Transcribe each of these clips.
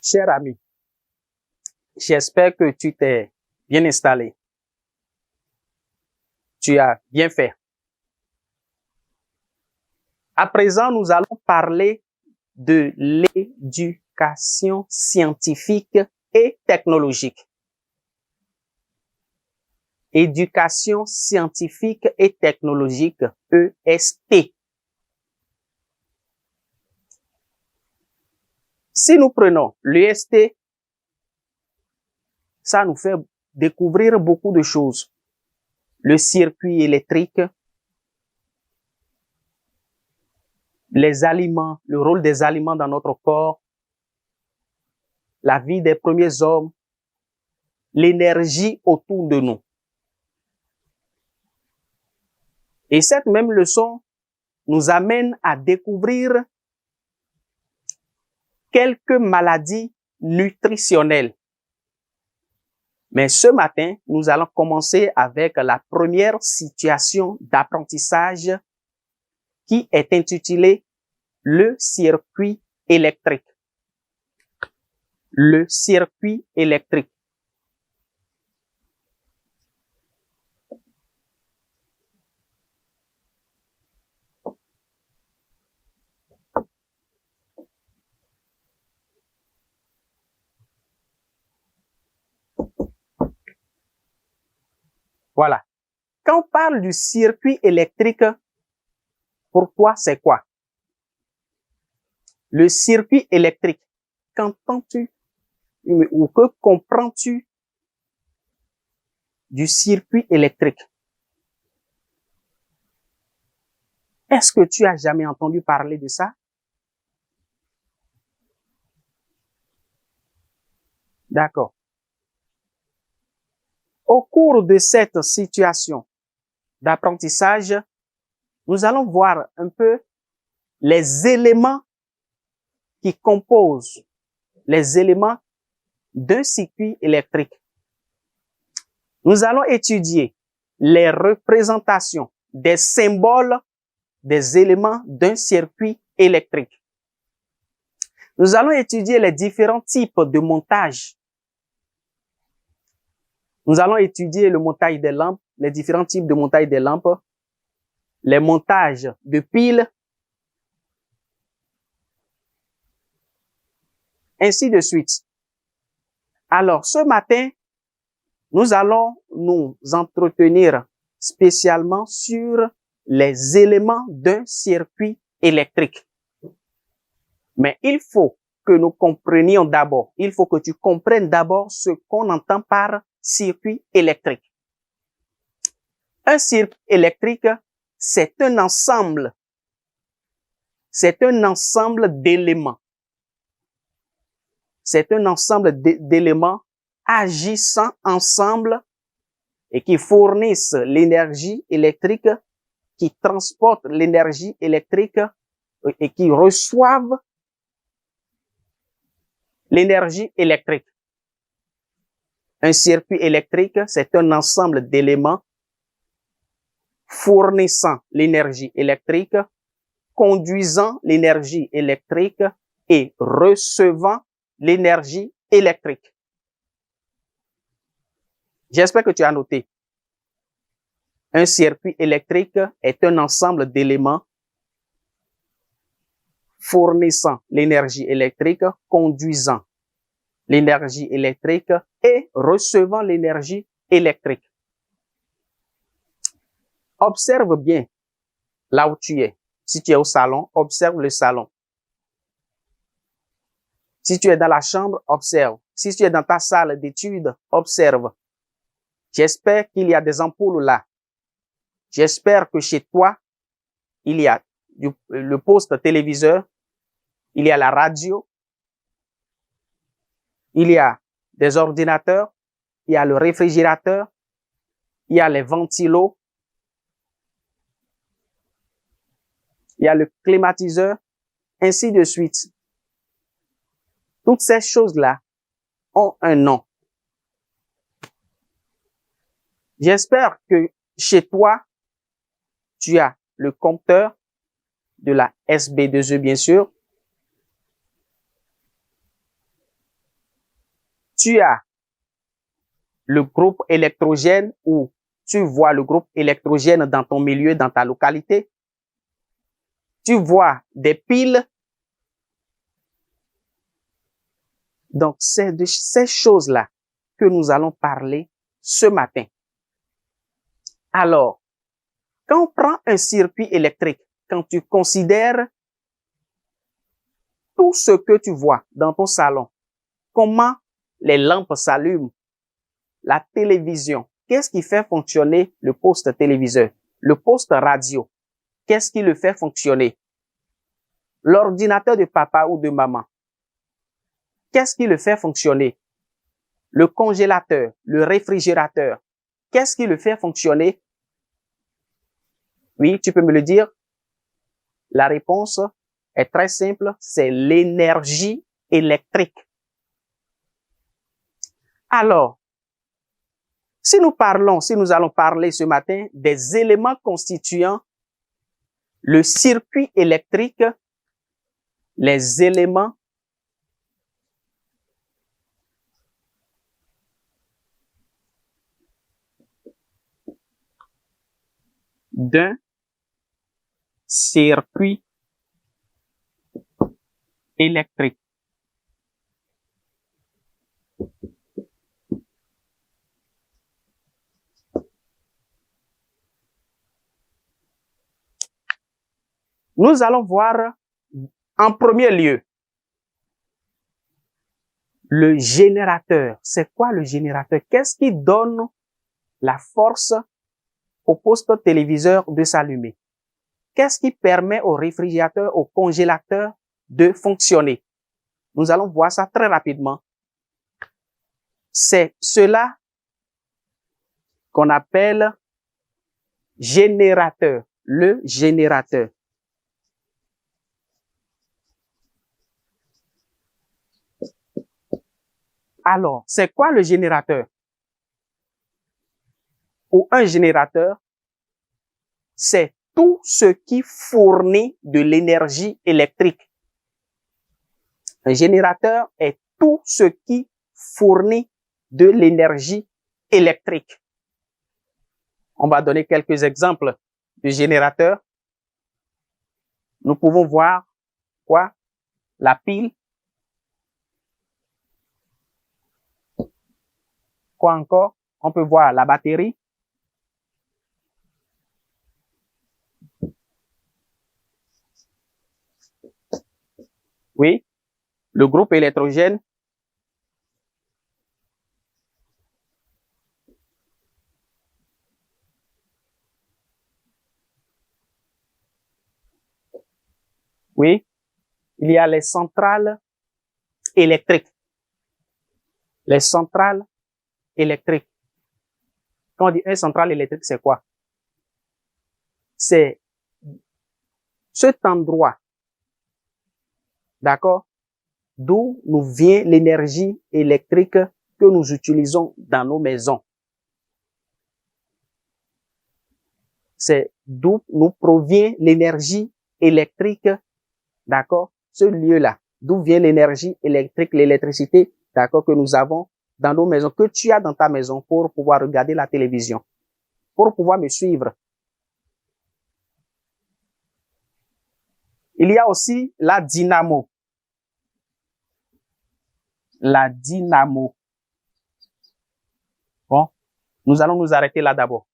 Cher ami, j'espère que tu t'es bien installé. Tu as bien fait. À présent, nous allons parler de l'éducation scientifique et technologique. Éducation scientifique et technologique, EST. Si nous prenons l'EST, ça nous fait découvrir beaucoup de choses. Le circuit électrique, les aliments, le rôle des aliments dans notre corps, la vie des premiers hommes, l'énergie autour de nous. Et cette même leçon nous amène à découvrir quelques maladies nutritionnelles. Mais ce matin, nous allons commencer avec la première situation d'apprentissage qui est intitulée le circuit électrique. Le circuit électrique. Voilà. Quand on parle du circuit électrique, pour toi, c'est quoi? Le circuit électrique, qu'entends-tu ou que comprends-tu du circuit électrique? Est-ce que tu as jamais entendu parler de ça? D'accord. Au cours de cette situation d'apprentissage, nous allons voir un peu les éléments qui composent les éléments d'un circuit électrique. Nous allons étudier les représentations des symboles des éléments d'un circuit électrique. Nous allons étudier les différents types de montage. Nous allons étudier le montage des lampes, les différents types de montage des lampes, les montages de piles, ainsi de suite. Alors, ce matin, nous allons nous entretenir spécialement sur les éléments d'un circuit électrique. Mais il faut que nous comprenions d'abord, il faut que tu comprennes d'abord ce qu'on entend par circuit électrique. Un circuit électrique, c'est un ensemble d'éléments. C'est un ensemble d'éléments agissant ensemble et qui fournissent l'énergie électrique, qui transportent l'énergie électrique et qui reçoivent l'énergie électrique. Un circuit électrique, c'est un ensemble d'éléments fournissant l'énergie électrique, conduisant l'énergie électrique et recevant l'énergie électrique. J'espère que tu as noté. Un circuit électrique est un ensemble d'éléments fournissant l'énergie électrique, conduisant l'énergie électrique et recevant l'énergie électrique. Observe bien là où tu es. Si tu es au salon, observe le salon. Si tu es dans la chambre, observe. Si tu es dans ta salle d'études, observe. J'espère qu'il y a des ampoules là. J'espère que chez toi, il y a le poste téléviseur, il y a la radio, il y a des ordinateurs, il y a le réfrigérateur, il y a les ventilos, il y a le climatiseur, ainsi de suite. Toutes ces choses-là ont un nom. J'espère que chez toi, tu as le compteur de la SB2E, bien sûr. tu as le groupe électrogène ou tu vois le groupe électrogène dans ton milieu, dans ta localité. Tu vois des piles. Donc, c'est de ces choses-là que nous allons parler ce matin. Alors, quand on prend un circuit électrique, quand tu considères tout ce que tu vois dans ton salon, comment les lampes s'allument, la télévision, qu'est-ce qui fait fonctionner le poste téléviseur, le poste radio, qu'est-ce qui le fait fonctionner, l'ordinateur de papa ou de maman, qu'est-ce qui le fait fonctionner, le congélateur, le réfrigérateur, qu'est-ce qui le fait fonctionner? Oui, tu peux me le dire? La réponse est très simple, c'est l'énergie électrique. Alors, si nous allons parler ce matin des éléments constituant le circuit électrique, les éléments d'un circuit électrique. Nous allons voir en premier lieu le générateur. C'est quoi le générateur? Qu'est-ce qui donne la force au poste téléviseur de s'allumer? Qu'est-ce qui permet au réfrigérateur, au congélateur de fonctionner? Nous allons voir ça très rapidement. C'est cela qu'on appelle générateur, le générateur. Alors, c'est quoi le générateur? Ou un générateur, c'est tout ce qui fournit de l'énergie électrique. Un générateur est tout ce qui fournit de l'énergie électrique. On va donner quelques exemples de générateurs. Nous pouvons voir quoi? La pile. Quoi encore? On peut voir la batterie. Oui. Le groupe électrogène. Oui. Il y a les centrales électriques. Les centrales électriques. Quand on dit une centrale électrique, c'est quoi? C'est cet endroit, d'accord, d'où nous vient l'énergie électrique que nous utilisons dans nos maisons. C'est d'où nous provient l'énergie électrique, d'accord, ce lieu-là, d'où vient l'énergie électrique, l'électricité, d'accord, que nous avons dans nos maisons, que tu as dans ta maison pour pouvoir regarder la télévision, pour pouvoir me suivre. Il y a aussi la dynamo. La dynamo. Bon, nous allons nous arrêter là d'abord.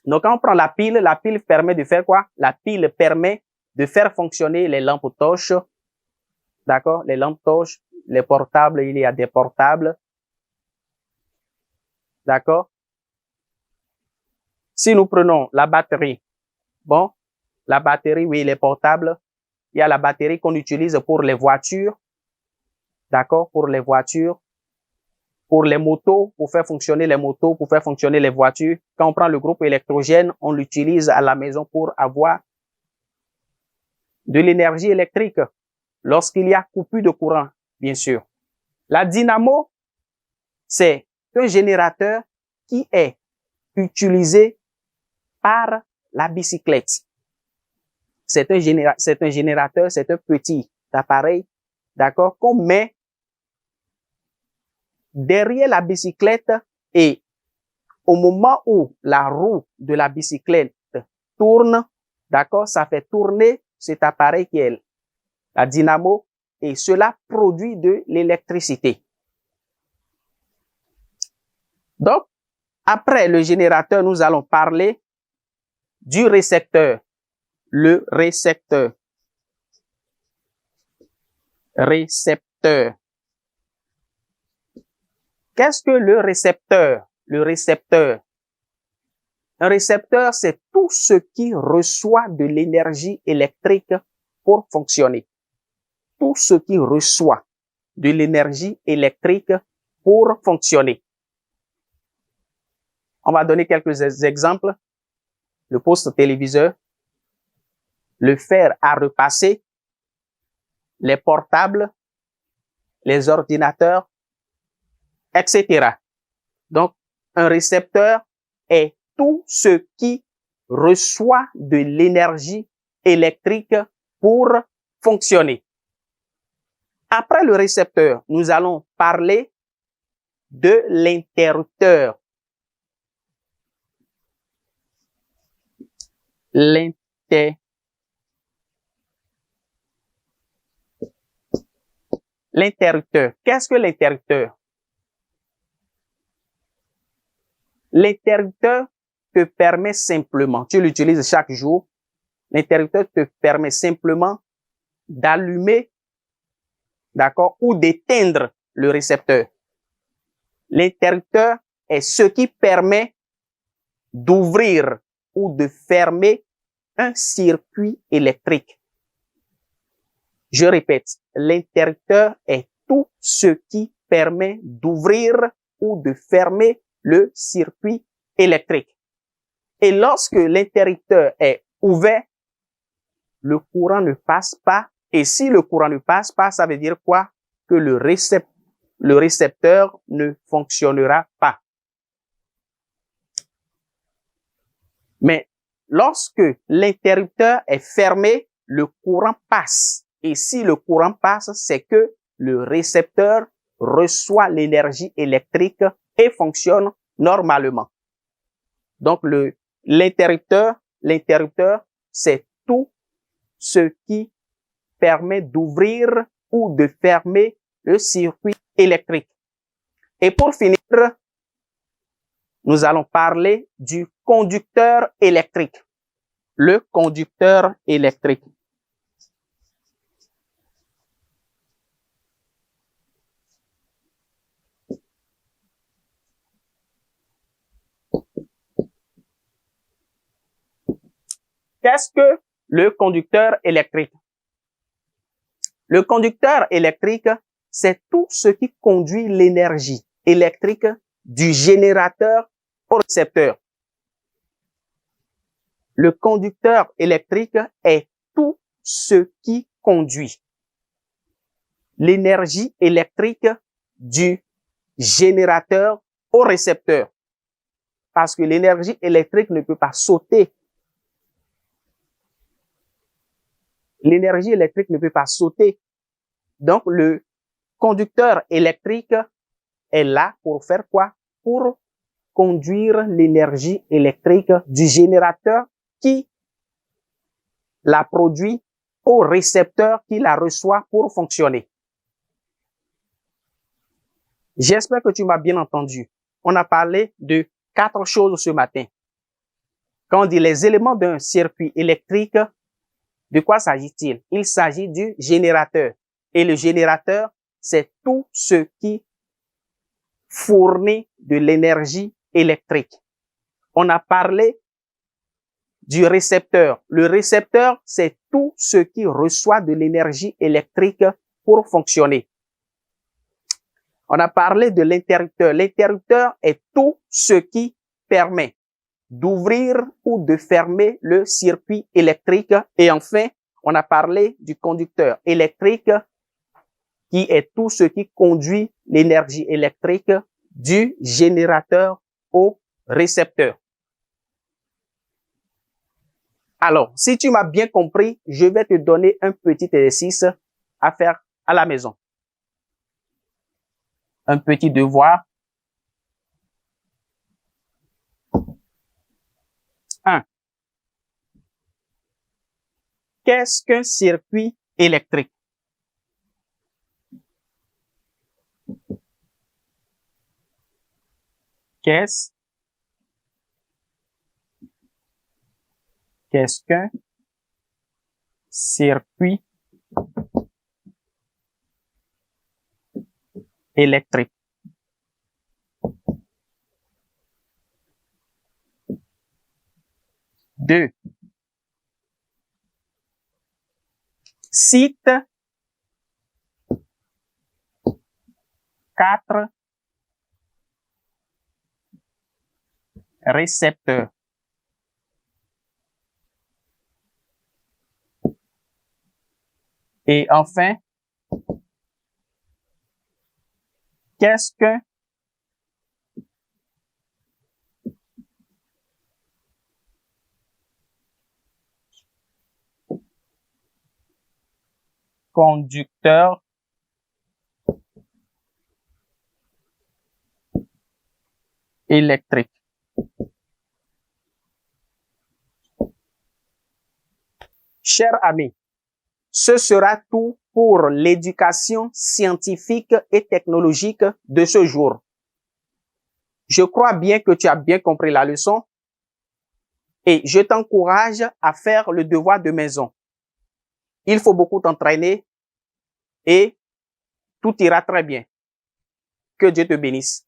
Donc, quand on prend la pile permet de faire quoi? La pile permet de faire fonctionner les lampes torches. D'accord? Les lampes torches, les portables, il y a des portables. D'accord? Si nous prenons la batterie, bon, la batterie, oui, les portables, il y a la batterie qu'on utilise pour les voitures. D'accord? Pour les voitures. Pour les motos, pour faire fonctionner les motos, pour faire fonctionner les voitures. Quand on prend le groupe électrogène, on l'utilise à la maison pour avoir de l'énergie électrique lorsqu'il y a coupure de courant, bien sûr. La dynamo, c'est un générateur qui est utilisé par la bicyclette. C'est un générateur, c'est un petit appareil, d'accord, qu'on met derrière la bicyclette et au moment où la roue de la bicyclette tourne, d'accord, ça fait tourner cet appareil qui est la dynamo et cela produit de l'électricité. Donc, après le générateur, nous allons parler du récepteur. Le récepteur. Récepteur. Qu'est-ce que le récepteur? Le récepteur. Un récepteur, c'est tout ce qui reçoit de l'énergie électrique pour fonctionner. Tout ce qui reçoit de l'énergie électrique pour fonctionner. On va donner quelques exemples. Le poste téléviseur, le fer à repasser, les portables, les ordinateurs, etc. Donc, un récepteur est tout ce qui reçoit de l'énergie électrique pour fonctionner. Après le récepteur, nous allons parler de l'interrupteur. L'interrupteur. Qu'est-ce que l'interrupteur? L'interrupteur te permet simplement, tu l'utilises chaque jour, l'interrupteur te permet simplement d'allumer, d'accord, ou d'éteindre le récepteur. L'interrupteur est ce qui permet d'ouvrir ou de fermer un circuit électrique. Je répète, l'interrupteur est tout ce qui permet d'ouvrir ou de fermer le circuit électrique. Et lorsque l'interrupteur est ouvert, le courant ne passe pas. Et si le courant ne passe pas, ça veut dire quoi? Que le récepteur ne fonctionnera pas. Mais lorsque l'interrupteur est fermé, le courant passe. Et si le courant passe, c'est que le récepteur reçoit l'énergie électrique et fonctionne normalement. Donc, l'interrupteur, c'est tout ce qui permet d'ouvrir ou de fermer le circuit électrique. Et pour finir, nous allons parler du conducteur électrique. Le conducteur électrique. Qu'est-ce que le conducteur électrique? Le conducteur électrique, c'est tout ce qui conduit l'énergie électrique du générateur au récepteur. Le conducteur électrique est tout ce qui conduit l'énergie électrique du générateur au récepteur. Parce que l'énergie électrique ne peut pas sauter. L'énergie électrique ne peut pas sauter. Donc, le conducteur électrique est là pour faire quoi? Pour conduire l'énergie électrique du générateur qui la produit au récepteur qui la reçoit pour fonctionner. J'espère que tu m'as bien entendu. On a parlé de 4 choses ce matin. Quand on dit les éléments d'un circuit électrique, de quoi s'agit-il? Il s'agit du générateur. Et le générateur, c'est tout ce qui fournit de l'énergie électrique. On a parlé du récepteur. Le récepteur, c'est tout ce qui reçoit de l'énergie électrique pour fonctionner. On a parlé de l'interrupteur. L'interrupteur est tout ce qui permet d'ouvrir ou de fermer le circuit électrique. Et enfin, on a parlé du conducteur électrique qui est tout ce qui conduit l'énergie électrique du générateur au récepteur. Alors, si tu m'as bien compris, je vais te donner un petit exercice à faire à la maison. un petit devoir. 1. Qu'est-ce qu'un circuit électrique? Qu'est-ce qu'un circuit électrique? Deux. Cite 4 récepteurs. Et enfin, qu'est-ce qu'un conducteur électrique? Chers amis, ce sera tout pour l'éducation scientifique et technologique de ce jour. Je crois bien que tu as bien compris la leçon et je t'encourage à faire le devoir de maison. Il faut beaucoup t'entraîner et tout ira très bien. Que Dieu te bénisse.